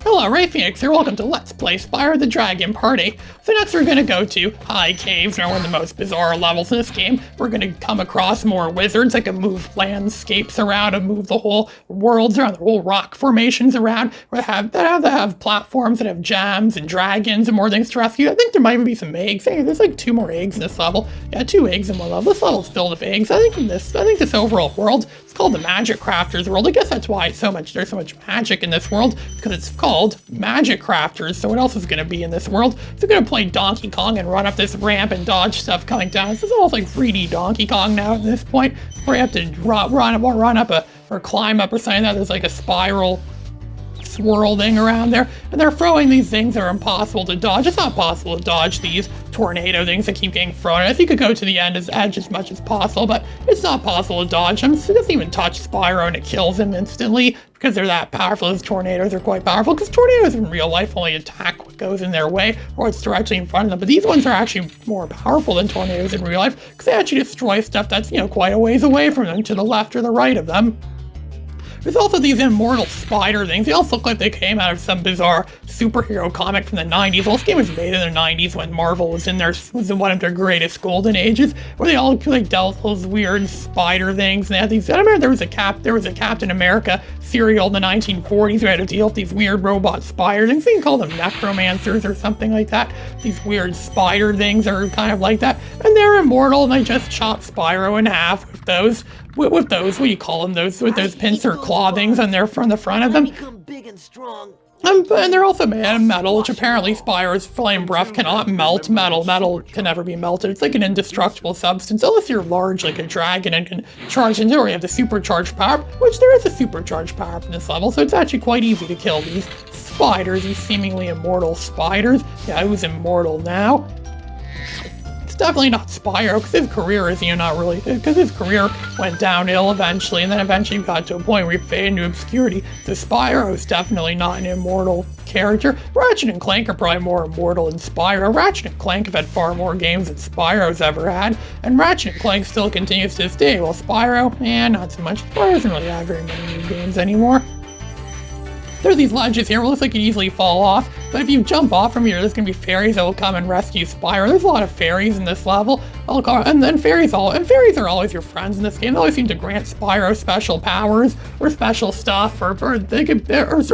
Hello, Ray Phoenix here. Welcome to Let's Play Spyro the Dragon Party. So next we're going to go to High Caves, one of the most bizarre levels in this game. We're going to come across more wizards that can move landscapes around and move the whole worlds around, the whole rock formations around. That have platforms that have gems and dragons and more things to rescue. I think there might even be some eggs. Hey, there's like 2 more eggs in this level. Yeah, 2 eggs in one level. This level's filled with eggs. I think this overall world, it's called the Magic Crafters world. I guess that's why there's so much magic in this world, because it's called Magic Crafters. So what else is going to be in this world? So we're going to play Donkey Kong and run up this ramp and dodge stuff coming down. This is almost like 3D Donkey Kong now at this point, where you have to run up or climb up or something like that. There's like a spiral swirling around there, and they're throwing these things that are impossible to dodge. It's not possible to dodge these tornado things that keep getting thrown at us. You could go to the edge as much as possible, but it's not possible to dodge them. So it doesn't even touch Spyro and it kills him instantly because they're that powerful. Those tornadoes are quite powerful, because tornadoes in real life only attack what goes in their way or it's directly in front of them. But these ones are actually more powerful than tornadoes in real life, because they actually destroy stuff that's, quite a ways away from them, to the left or the right of them. There's also these immortal spider things. They also look like they came out of some bizarre superhero comic from the 90s. Well, this game was made in the 90s when Marvel was in one of their greatest golden ages, where they all dealt with those weird spider things. And they had these. I remember there was a Captain America serial in the 1940s who had to deal with these weird robot spider things. You can call them necromancers or something like that. These weird spider things are kind of like that, and they're immortal. And they just chop Spyro in half with those. With those, what do you call them? With those pincer claw things on there from the front of them. Become big and strong. And they're also made out of metal, which apparently Spyro's flame breath cannot melt metal. Metal can never be melted. It's like an indestructible substance, unless you're large like a dragon and can charge into it, or you have the supercharged power, which there is a supercharged power up in this level, so it's actually quite easy to kill these spiders, these seemingly immortal spiders. Yeah, who's immortal now? Definitely not Spyro, because his career is, because his career went downhill eventually, and then eventually got to a point where he faded into obscurity. So Spyro is definitely not an immortal character. Ratchet and Clank are probably more immortal than Spyro. Ratchet and Clank have had far more games than Spyro's ever had, and Ratchet and Clank still continues to this day. Well, Spyro, not so much. Spyro doesn't really have very many new games anymore. There's these ledges here. It looks like you easily fall off, but if you jump off from here, there's going to be fairies that will come and rescue Spyro. There's a lot of fairies in this level. And then fairies are always your friends in this game. They always seem to grant Spyro special powers or special stuff, or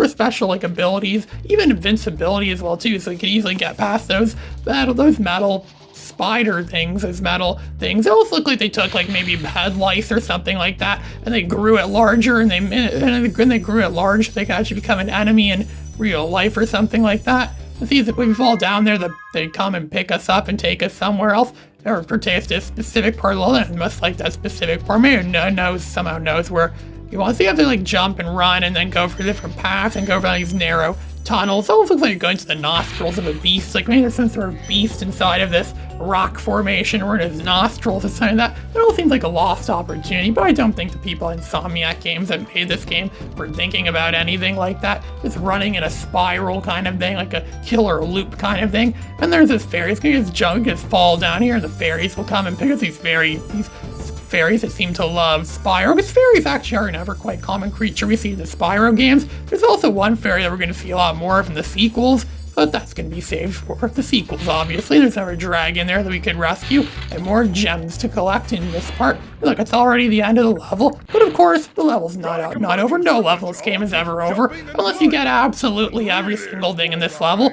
special abilities, even invincibility as well too. So you can easily get past those metal spider things, those metal things. They also look like they took maybe head lice or something like that, and they grew it larger, and they grew it large, they could actually become an enemy in real life or something like that. And see, if we fall down there, they come and pick us up and take us somewhere else, or take us to a specific part of the world, and must like that specific part. Maybe somehow knows where you want. So you have to jump and run and then go for different paths and go around these narrow tunnels. It almost looks like you're going to the nostrils of a beast. Maybe there's some sort of beast inside of this rock formation, or in his nostrils or something like that. It all seems like a lost opportunity, but I don't think the people at Insomniac Games that made this game were thinking about anything like that. Just running in a spiral kind of thing, like a killer loop kind of thing. And there's this fairy. It's gonna just fall down here, and the fairies will come and pick up these fairies that seem to love Spyro, because fairies actually are an ever quite common creature we see in the Spyro games. There's also one fairy that we're going to see a lot more of in the sequels, but that's going to be saved for the sequels, obviously. There's another dragon there that we could rescue, and more gems to collect in this part. Look, it's already the end of the level, but of course, the level's not over. No level in this game is ever over, unless you get absolutely every single thing in this level.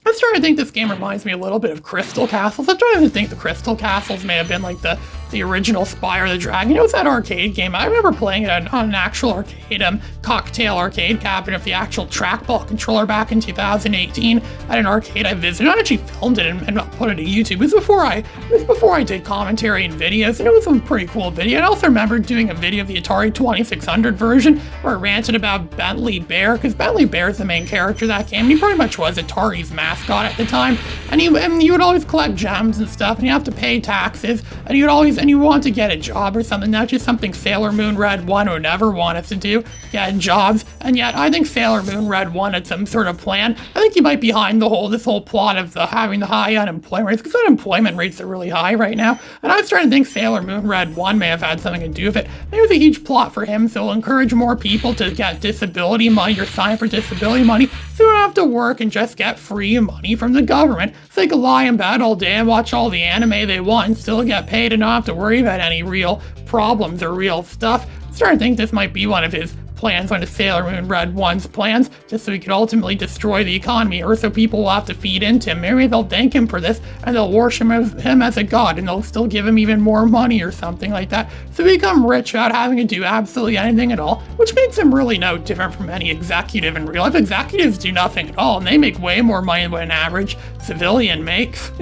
I'm starting to think this game reminds me a little bit of Crystal Castles. I'm starting to think the Crystal Castles may have been like the original Spyro the Dragon. It was that arcade game. I remember playing it on an actual arcade, cocktail arcade cabinet with the actual trackball controller back in 2018 at an arcade I visited. I actually filmed it and put it to YouTube. It was before I did commentary and videos, and it was a pretty cool video. I also remember doing a video of the Atari 2600 version where I ranted about Bentley Bear, because Bentley Bear is the main character of that game. He pretty much was Atari's mascot at the time, and you would always collect gems and stuff, and you have to pay taxes, and you would always and you want to get a job or something, not just something Sailor Moon Red 1 would never want us to do, get jobs. And yet I think Sailor Moon Red 1 had some sort of plan. I think he might be behind this whole plot of having the high unemployment rates, because unemployment rates are really high right now. And I was trying to think Sailor Moon Red 1 may have had something to do with it. Maybe it was a huge plot for him, so it'll encourage more people to get disability money or sign for disability money, so you don't have to work and just get free money from the government. So they can lie in bed all day and watch all the anime they want and still get paid and not have to worry about any real problems or real stuff. I'm starting to think this might be one of his plans, one of Sailor Moon Red 1's plans, just so he could ultimately destroy the economy, or so people will have to feed into him. Maybe they'll thank him for this, and they'll worship him as a god, and they'll still give him even more money or something like that, so he become rich without having to do absolutely anything at all, which makes him really no different from any executive in real life. Executives do nothing at all, and they make way more money than an average civilian makes.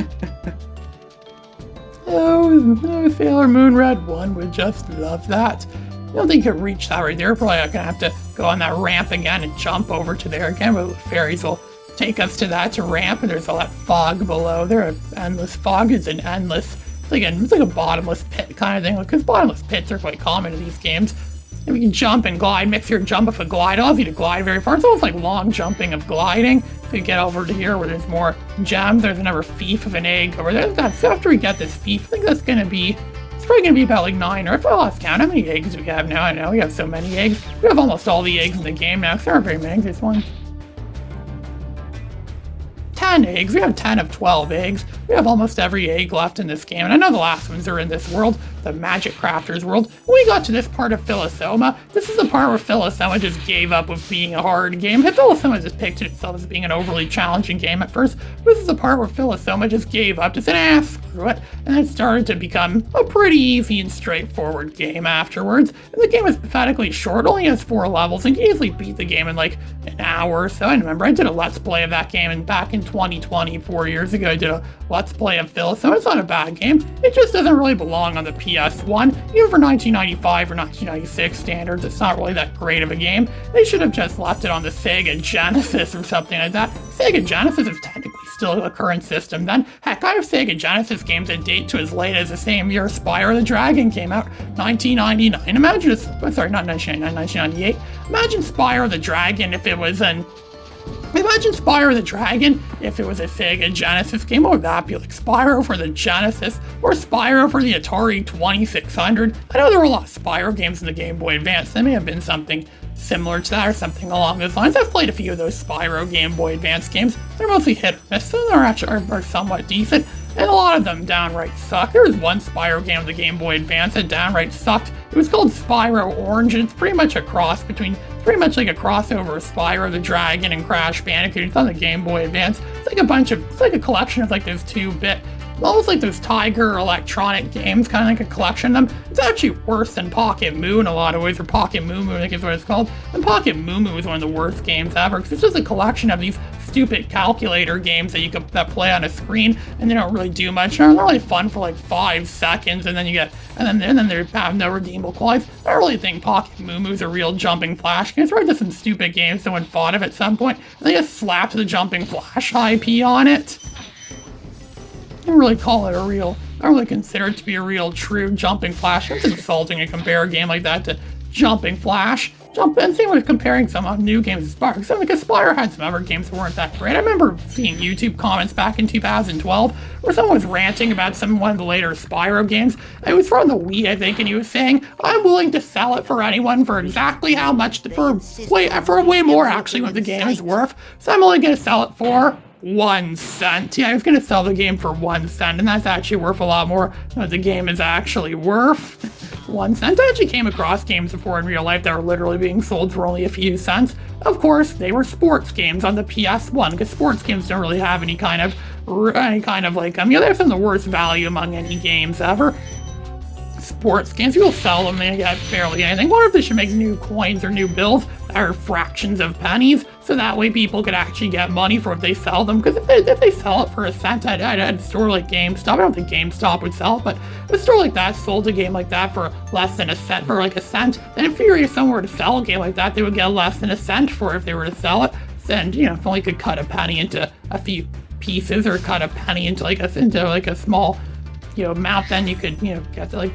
Oh, Sailor Moon Red 1 would just love that. I don't think you could reach that right there. Probably not gonna have to go on that ramp again and jump over to there again, but the fairies will take us to that ramp, and there's all that fog below there. Endless fog is an endless, it's like a bottomless pit kind of thing, because bottomless pits are quite common in these games. And we can jump and glide, mix your jump with a glide. It allows you to glide very far. It's almost like long jumping of gliding. So you get over to here where there's more gems. There's another fief of an egg over there. So after we get this fief, I think that's gonna be, it's probably going to be about like 9, or if I lost count, how many eggs do we have now? I know we have so many eggs. We have almost all the eggs in the game now, so there aren't very many. There's 10 eggs. We have 10 of 12 eggs. We have almost every egg left in this game. And I know the last ones are in this world, the Magic Crafters world. When we got to this part of Philosoma, this is the part where Philosoma just gave up with being a hard game. Philosoma just pictured itself as being an overly challenging game at first. This is the part where Philosoma just gave up, just said, screw it. And it started to become a pretty easy and straightforward game afterwards. And the game is pathetically short, only has 4 levels, and you can easily beat the game in like an hour or so. I remember I did a Let's Play of that game, and back in 2020, 4 years ago, I did a Let's Play of Philosoma. It's not a bad game. It just doesn't really belong on the PS1. Even for 1995 or 1996 standards, it's not really that great of a game. They should have just left it on the Sega Genesis or something like that. Sega Genesis is technically still a current system then. Heck, I have Sega Genesis games that date to as late as the same year Spyro the Dragon came out, 1999. Imagine, sorry, not 1999, 1998. Imagine Spyro the Dragon if it was an Imagine Spyro the Dragon if it was a Sega Genesis game. What would that be like? Spyro for the Genesis or Spyro for the Atari 2600? I know there were a lot of Spyro games in the Game Boy Advance. There may have been something similar to that or something along those lines. I've played a few of those Spyro Game Boy Advance games. They're mostly hit or miss, so they're actually are somewhat decent. And a lot of them downright suck. There was one Spyro game on the Game Boy Advance that downright sucked. It was called Spyro Orange, and it's pretty much a cross between, pretty much like a crossover of Spyro the Dragon and Crash Bandicoot. It's on the Game Boy Advance. It's like a bunch of, it's like a collection of like those 2-bit, almost like those Tiger electronic games, kind of like a collection of them. It's actually worse than Pocket Moo in a lot of ways, or Pocket Moo Moo, I think is what it's called. And Pocket Moo Moo is one of the worst games ever, because it's just a collection of these stupid calculator games that you could play on a screen, and they don't really do much. They're really fun for like 5 seconds, and then you get, and then they have no redeemable qualities. I don't really think Pocket Moo Moo's a real jumping flash game. It's probably just some stupid game someone thought of at some point, and they just slapped the jumping flash IP on it. I don't really call it a real, I don't really consider it to be a real true jumping flash. It's insulting to compare a game like that to Jumping Flash. And same with comparing some new games to Spyro. Because Spyro had some other games that weren't that great. I remember seeing YouTube comments back in 2012 where someone was ranting about one of the later Spyro games. It was from the Wii, I think, and he was saying, I'm willing to sell it for anyone for exactly how much, for way more actually what the game is worth. So I'm only going to sell it for 1 cent. Yeah, I was going to sell the game for 1 cent, and that's actually worth a lot more than what the game is actually worth. 1 cent. I actually came across games before in real life that were literally being sold for only a few cents. Of course, they were sports games on the PS1, because sports games don't really have any kind of like, they have some of the worst value among any games ever. Sports games, people sell them, they get barely anything. What if they should make new coins or new bills that are fractions of pennies, so that way people could actually get money for if they sell them? Because if they sell it for a cent at a store like GameStop, I don't think GameStop would sell it, but if a store like that sold a game like that for less than a cent, for like a cent, then in theory, if someone were to sell a game like that, they would get less than a cent for it if they were to sell it. And, if only could cut a penny into a few pieces, or cut a penny into like a small amount, then you could, get the,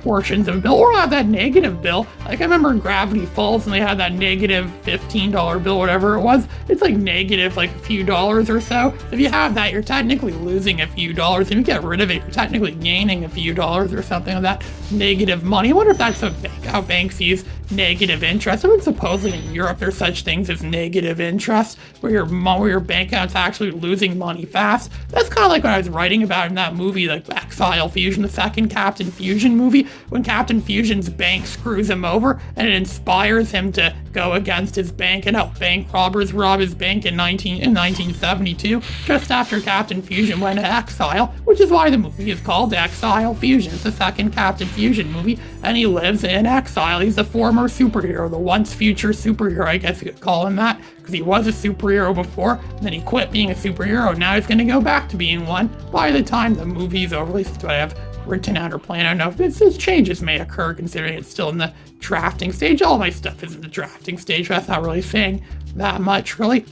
portions of a bill, or have that negative bill. Like, I remember in Gravity Falls, and they had that negative $15 bill, whatever it was. It's like negative, a few dollars or so. If you have that, you're technically losing a few dollars. If you get rid of it, you're technically gaining a few dollars or something like that. Negative money. I wonder if that's how banks use negative interest. I mean, supposedly in Europe, there's such things as negative interest, where your bank account's actually losing money fast. That's kind of like what I was writing about in that movie, like Exile Fusion, the second Captain Fusion movie, when Captain Fusion's bank screws him over, and it inspires him to go against his bank and help bank robbers rob his bank in 1972, just after Captain Fusion went into exile, which is why the movie is called Exile Fusion. It's the second Captain Fusion movie, and he lives in exile. He's a former superhero, the once future superhero, I guess you could call him that, because he was a superhero before, and then he quit being a superhero, now he's going to go back to being one by the time the movie's over. At least that's what I have written out or planned. I don't know if this changes may occur, considering it's still in the drafting stage. All my stuff is in the drafting stage, so that's not really saying that much, really.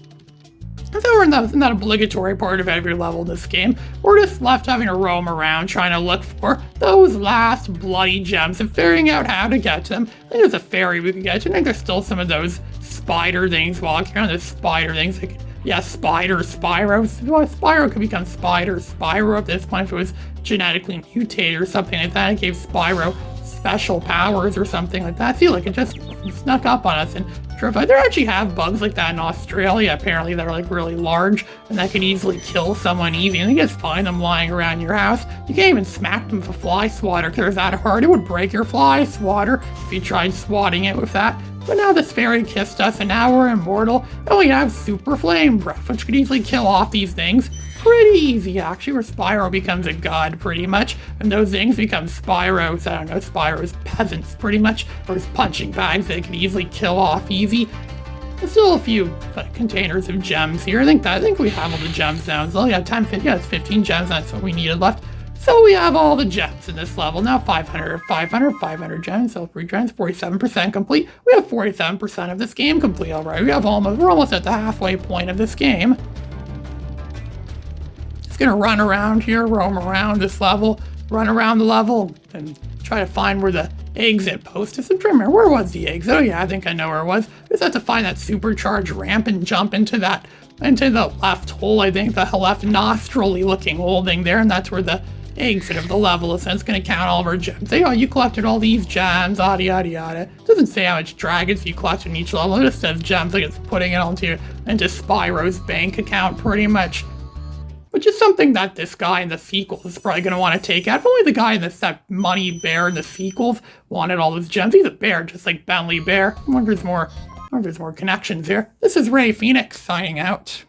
So we're in that obligatory part of every level in this game. We're just left having to roam around trying to look for those last bloody gems and figuring out how to get to them. I think there's a ferry we could get to. I think there's still some of those spider things walking around. Those spider things. Spyro. Well, Spyro could become Spyro at this point if it was genetically mutated or something like that. It gave Spyro special powers or something like that. I feel like it just snuck up on us and terrified. There actually have bugs like that in Australia, apparently, that are really large and that can easily kill someone easy. And you just find them lying around your house. You can't even smack them with a fly swatter because they're that hard. It would break your fly swatter if you tried swatting it with that. But now this fairy kissed us and now we're immortal and we have super flame breath, which could easily kill off these things. Pretty easy, actually, where Spyro becomes a god, pretty much, and those things become Spyro's, Spyro's peasants, pretty much, or his punching bags they can easily kill off easy. There's still a few containers of gems here. I think we have all the gems now. It's only got it's 15 gems, that's what we needed left. So we have all the gems in this level. Now 500 gems, so 3 gems, 47% complete. We have 47% of this game complete already. We're almost at the halfway point of this game. Gonna run around here, roam around this level, run around the level, and try to find where the exit post is. I'm trying to remember, where was the exit? Oh yeah, I think I know where it was. Just have to find that supercharged ramp and jump into the left hole, I think, the left nostril-y looking hole thing there, and that's where the exit of the level is. And it's gonna count all of our gems. Say, oh, you collected all these gems, yada yada yada. It doesn't say how much dragons you collected in each level, it just says gems, like it's putting it into Spyro's bank account, pretty much. Which is something that this guy in the sequels is probably going to want to take out. If only the guy in that money bear in the sequels wanted all those gems. He's a bear, just like Bentley Bear. I wonder if there's more connections here. This is Ray Phoenix signing out.